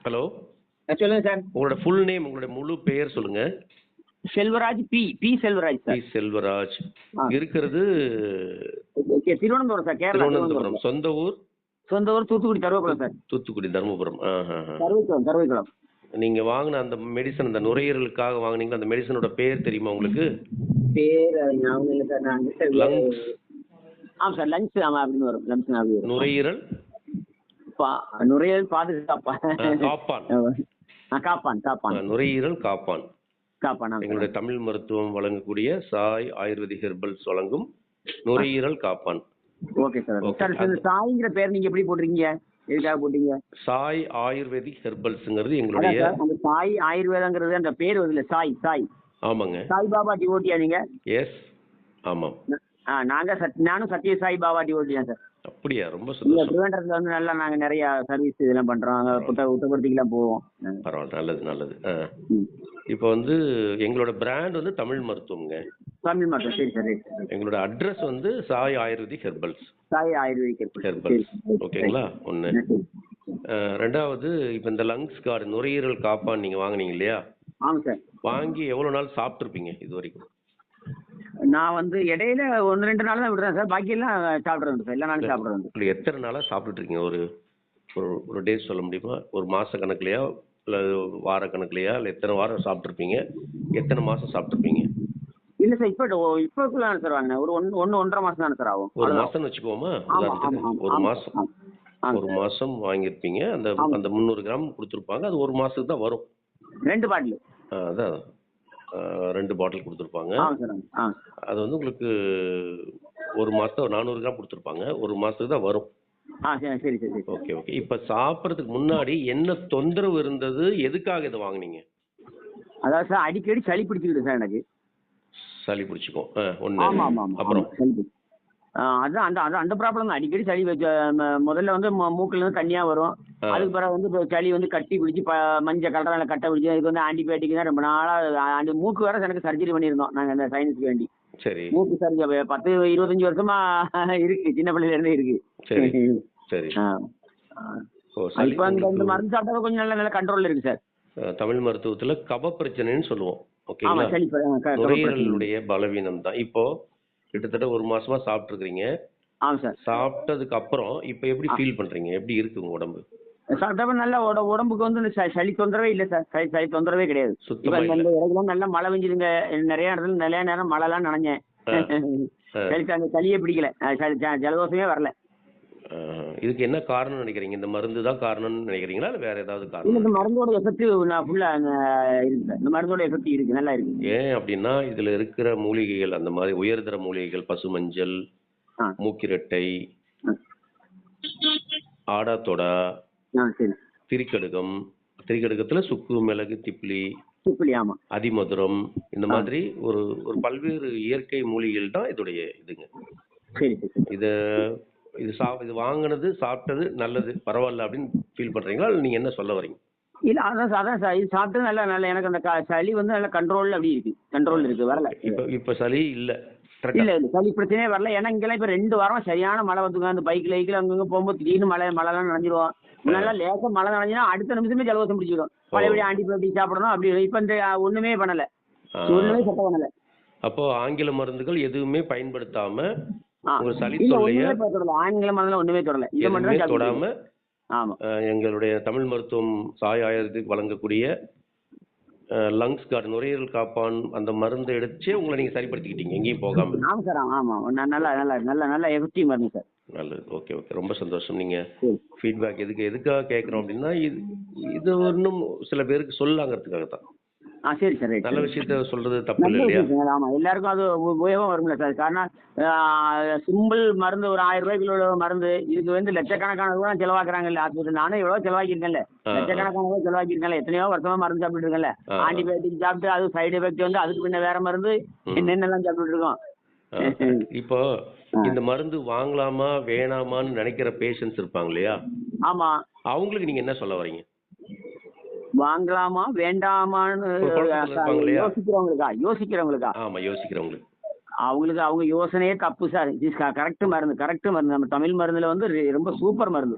Hello. சொல்லுங்க sir. உங்களோட full name, உங்களோட முழு பெயர் சொல்லுங்க. Selvaraj P. Selvaraj P. Sir. Selvaraj. இருக்கிறது திருவனந்தபுரம் சார், கேரளா. திருவனந்தபுரம். சொந்த ஊர்? சொந்த ஊர் தூத்துக்குடி தருவக்குளம் சார். தூத்துக்குடி தருமபுரம். தருவைக்குளம். நீங்க வாங்கின அந்த மெடிசன், அந்த நுரையீரலுக்காக வாங்குனீங்களா, அந்த மெடிசனோட பேர் தெரியுமா உங்களுக்கு? பேர் ஞாபகம் இல்லை சார். நான் லங்ஸ். ஆமாம் சார், லங்ஸ். ஆமாம் அப்படின்னு வரும். லங்ஸ் வரும். நுரையீரல் நுரையீரல் பாதுகாப்பா காப்பான். காப்பான். நுரையீரல் காப்பான். காப்பான். எங்களுடைய தமிழ் மருத்துவம் வழங்கக்கூடிய சாய் ஆயுர்வேதிக் ஹெர்பல்ஸ் வழங்கும் நுரையீரல் காப்பான். Okay sir. சார், சாய்ங்கிற பேர் நீங்க எப்படி போட்டிருக்கீங்க? எதுக்காக போட்டீங்க? சாய் ஆயுர்வேதிக் ஹெர்பல்ஸ்ங்கிறது எங்களுடைய. அந்த சாய் ஆயுர்வேதங்கிறது அந்த பேர் வருதுல்ல, சாய். ஆமாங்க. சாய் பாபா டிவோட்டியா நீங்க? எஸ், ஆமாம். நானும் சத்ய சாய் பாபா டிவோட்டியா சார். அப்படியா? ரொம்ப சந்தோஷம். திருவனந்தபுரத்துல வந்து நல்லா நாங்க நிறைய சர்வீஸ் இதெல்லாம் பண்றோம். அங்க புட்டபர்த்திக்கெல்லாம் போவோம். பரவாயில்ல, நல்லது. இப்போ வந்து எங்களோட பிராண்ட் வந்து தமிழ் மருத்துவம்ங்க. தமிழ் மருத்துவம். சரி சார். எங்களோட அட்ரஸ் வந்து Sai ayurvedic herbals. Sai ayurvedic herbals. ஓகேங்களா? ஒன்று. ரெண்டாவது, இப்போ இந்த லங்ஸ் கார்டு நுரையீரல் காப்பான் நீங்க வாங்குனீங்க இல்லையா? ஆமாம் சார். வாங்கி எவ்வளோ நாள் சாப்பிட்ருப்பீங்க இது வரைக்கும்? நான் வந்து இடையில 1-2 நாள் தான் விடுறேன் சார். பாக்கி எல்லாம் சாப்பிட்றேன் சார். எல்லா நாளும் சாப்பிட்றேன். எத்தனை நாளாக சாப்பிட்டுட்டு இருக்கீங்க? ஒரு டேஸ் சொல்ல முடியுமா? ஒரு மாச கணக்குலையா, இல்லை வார கணக்குலையா, இல்லை எத்தனை வாரம் சாப்பிட்ருப்பீங்க, எத்தனை மாசம் சாப்பிட்ருப்பீங்க? இல்ல சார், இப்போக்குள்ள சார் வாங்கினேன். ஒரு 1-1.5 மாசம் தானே சார் ஆகும். ஒரு மாசம்னு வச்சுக்கோமா. ஒரு மாசம் வாங்கியிருப்பீங்க. அந்த 300 கிராம் கொடுத்துருப்பாங்க. அது ஒரு மாசத்துக்கு தான் வரும். 2 பாட்டில். அதான் 2 பாட்டில் கொடுத்துருப்பாங்க. அது வந்து உங்களுக்கு ஒரு மாசம் 400 கிராம் கொடுத்துருப்பாங்க. ஒரு மாசத்துக்கு தான் வரும். சரி. ஓகே. இப்போ சாப்பிட்றதுக்கு முன்னாடி என்ன தொந்தரவு இருந்தது? எதுக்காக இதை வாங்குனீங்க? அதாவது சார், அடிக்கடி சளி பிடிச்சிக்கிது சார். எனக்கு சளி பிடிச்சிக்கும். ஒன்று. அப்புறம் அதான் அந்த ப்ராப்ளம் தான். அடிக்கடி சளி முதல்ல வந்து மூக்குல இருந்து தண்ணியா வரும். அதுக்கு பிறகு வந்து சளி வந்து கட்டி பிடிச்சி மஞ்சள் கலரால கட்ட பிடிச்சி. அதுக்கு வந்து ஆன்டிபயோட்டிக் தான் ரொம்ப நாளா. மூக்கு வேற எனக்கு சர்ஜரி பண்ணியிருந்தோம் நாங்க அந்த சயின்ஸுக்கு வேண்டி. சரி. மூக்கு சர்ஜரி 10-25 வருஷமா இருக்கு. சின்ன பிள்ளையில இருந்தே இருக்கு. சரி. இப்போ இந்த மருந்து சாப்பிட்டா கொஞ்சம் நல்ல கண்ட்ரோல்ல இருக்கு சார். தமிழ் மருத்துவத்துல கப பிரச்சனைன்னு சொல்லுவோம். ஓகேங்களா? நுரையீரலுடைய பலவீனம் தான். இப்போ கிட்டத்தட்ட ஒரு மாசமா சாப்பிட்டுருக்கீங்க. ஆமாம் சார். சாப்பிட்டதுக்கு அப்புறம் இப்போ எப்படி ஃபீல் பண்றீங்க? எப்படி இருக்கு உங்க உடம்பு? சாப்பிட்டப்ப நல்லா உடம்புக்கு வந்து சளி தொந்தரவே இல்லை சார். சளி தொந்தரவே கிடையாது. சுத்தமா இந்த இடத்துல நல்லா மழை பெஞ்சுதுங்க. நிறைய இடத்துல நிறைய நேரம் மழைலாம் நனைஞ்சேன். அந்த சளியே பிடிக்கல. ஜலதோஷமே வரல. இதுக்கு என்ன காரணம் நினைக்கிறீங்க? இந்த மருந்து தான் காரணம்னு நினைக்கிறீங்களா, இல்லை வேற ஏதாவது காரணம்? இந்த மருந்தோட எஃபெக்ட் ஃபுல்லா இருக்கு. இந்த மருந்தோட எஃபெக்ட் இருக்கு, நல்லா இருக்கு. ஏன் அப்படின்னா இதுல இருக்கிற மூலிகைகள், அந்த மாதிரி உயர்தர மூலிகைகள், பசுமஞ்சள், மூக்கிரட்டை, ஆடாத்தொடா, திரிக்கடுகம், திரிக்கடுகத்துல சுக்கு, மிளகு, திப்பிலி, ஆமா, அதிமதுரம், இந்த மாதிரி ஒரு பல்வேறு இயற்கை மூலிகைகள் தான் இதோடைய இதுங்க. இது வாங்கினது, சாப்பிட்டது நல்லது, பரவாயில்ல அப்படின்னு ஃபீல் பண்றீங்களா, இல்லை நீங்க என்ன சொல்ல வரீங்க? இல்ல, அதான் சார், இது சாப்பிட்டு நல்ல எனக்கு அந்த சளி வந்து நல்ல கண்ட்ரோல் அப்படி இருக்கு. கண்ட்ரோல் இருக்கு, வரல. இப்ப சளி இல்ல? இல்ல சளி பிரச்சனையே வரல. ஏன்னா இங்கெல்லாம் இப்ப 2 வாரம் சரியான மழை வந்துங்க. அந்த பைக்ல அங்கங்க போகும்போது திடீர்னு மழைலாம் நனைஞ்சிருவோம். நல்லா லேசா மழை நனைஞ்சினா அடுத்த நிமிஷமே ஜலதோஷம் பிடிச்சிடும். பழையபடி ஆன்டிபயோட்டிக் சாப்பிடணும் அப்படி. இப்ப இந்த ஒண்ணுமே பண்ணல, ஒண்ணுமே சட்டை பண்ணல. அப்போ ஆங்கில மருந்துகள் எதுவுமே பயன்படுத்தாம ஆங்கில மருந்துல ஒண்ணுமே தொடல. இது மட்டும் தொடாம எங்களுடைய தமிழ் மருத்துவம் சாய் ஆயுர்வேதிக் வழங்கக்கூடிய லங்ஸ் கார்டு, நுரையீரல் காப்பான், அந்த மருந்தை எடுத்து உங்களை நீங்க சரிப்படுத்திக்கிட்டீங்க, எங்கேயும் போகாம. ஆமா சார், ஆமா, நல்ல எஃபெக்டிவ் மருந்து சார். நல்லது. ஓகே, ரொம்ப சந்தோஷம். நீங்க ஃபீட்பேக் எதுக்காக கேட்குறோம் அப்படின்னா, இது இன்னும் சில பேருக்கு சொல்லாங்கிறதுக்காக தான். சரி சார், நல்ல விஷயத்த சொல்றது தப்பு இல்லை இல்லையா? ஆமா, எல்லாருக்கும் அது உபயோகம் வரும்ல சார். காரணம் சிம்பிள் மருந்து, ஒரு 1000 ரூபாய்க்குள்ள உள்ள மருந்து, இதுக்கு வந்து லட்சக்கணக்கான ரூபாய் செலவாக்குறாங்க இல்ல ஆஸ்பத்திரி. நானும் எவ்வளவு செலவாக்கியிருக்கேன்ல, லட்சக்கணக்கான ரூபாய் செலவாக்கியிருக்கேன்ல, எத்தனையோ வருஷமா மருந்து சாப்பிட்டு இருக்கேன்ல. ஆன்டிபயோட்டிக் சாப்பிட்டு அது சைடு எஃபெக்ட் வந்து அதுக்கு பின்ன வேற மருந்து என்னென்னலாம் சாப்பிட்டு இருக்கோம். இப்போ இந்த மருந்து வாங்கலாமா வேணாமான்னு நினைக்கிற பேஷண்ட்ஸ் இருப்பாங்க இல்லையா? ஆமா, அவங்களுக்கு நீங்க என்ன சொல்ல வரீங்க? வாங்கலாமா வேண்டாமான்னு யோசிக்கிறவங்களுக்கா? ஆமா, யோசிக்கிறவங்களுக்கு. அவங்க யோசனையே தப்பு சார். கரெக்ட் மருந்து. நம்ம தமிழ் மருந்துல வந்து ரொம்ப சூப்பர் மருந்து.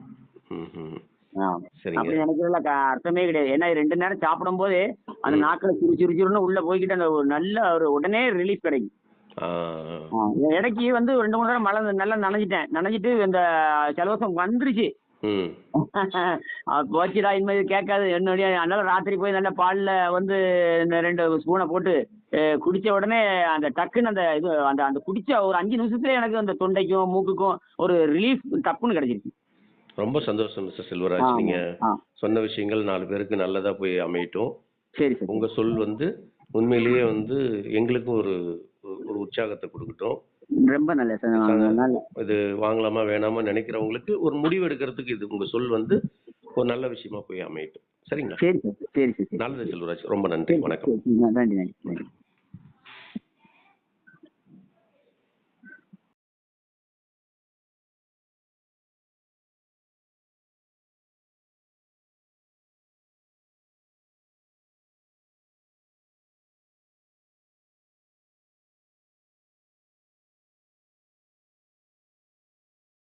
சரிங்க. அப்படி நினைக்கிறதுல அர்த்தமே கிடையாது. ஏன்னா 2 நேரம் சாப்பிடும்போது அந்த ம். நாக்குல சுறுசுறுன்னு உள்ள போய்க்கிட்டு அந்த ஒரு நல்ல ஒரு உடனே ரிலீஃப் கிடைக்கும். ஆ. இடைக்கு வந்து 2, 3 தடவை மழை நல்லா நனைஞ்சிட்டேன். நனைஞ்சிட்டு இந்த ஜலதோஷம் வந்துருச்சு. ம். போச்சுடா இனிமே இது கேட்காது என்னுடைய அதனால ராத்திரி போய் நல்ல பால்ல வந்து இந்த 2 ஸ்பூனை போட்டு குடிச்ச உடனே அந்த டக்குன்னு அந்த இது அந்த அந்த குடிச்ச ஒரு 5 நிமிஷத்துல எனக்கு அந்த தொண்டைக்கும் மூக்குக்கும் ஒரு ரிலீஃப் டப்புன்னு கிடைச்சிருச்சு. ரொம்ப சந்தோஷம் மிஸ்டர் செல்வராஜ். ஆமா. நீங்க ஆ. சொன்ன விஷயங்கள் 4 பேருக்கு நல்லதா போய் அமையட்டும். சரி சார். உங்க சொல் வந்து உண்மையிலேயே வந்து எங்களுக்கும் ஒரு ஒரு உற்சாகத்தை கொடுக்கட்டும். ரொம்ப நல்ல சார். நல்ல இது வாங்கலாமா வேணாமா நினைக்கிறவங்களுக்கு ஒரு முடிவு எடுக்கிறதுக்கு இது உங்க சொல் வந்து ஒரு நல்ல விஷயமா போய் அமையட்டும். சரிங்களா? சரி சார். சரி சார். சரி. நல்லது செல்வராஜ். ரொம்ப நன்றி. சரி, வணக்கம். சரி. நன்றி நன்றி நன்றி.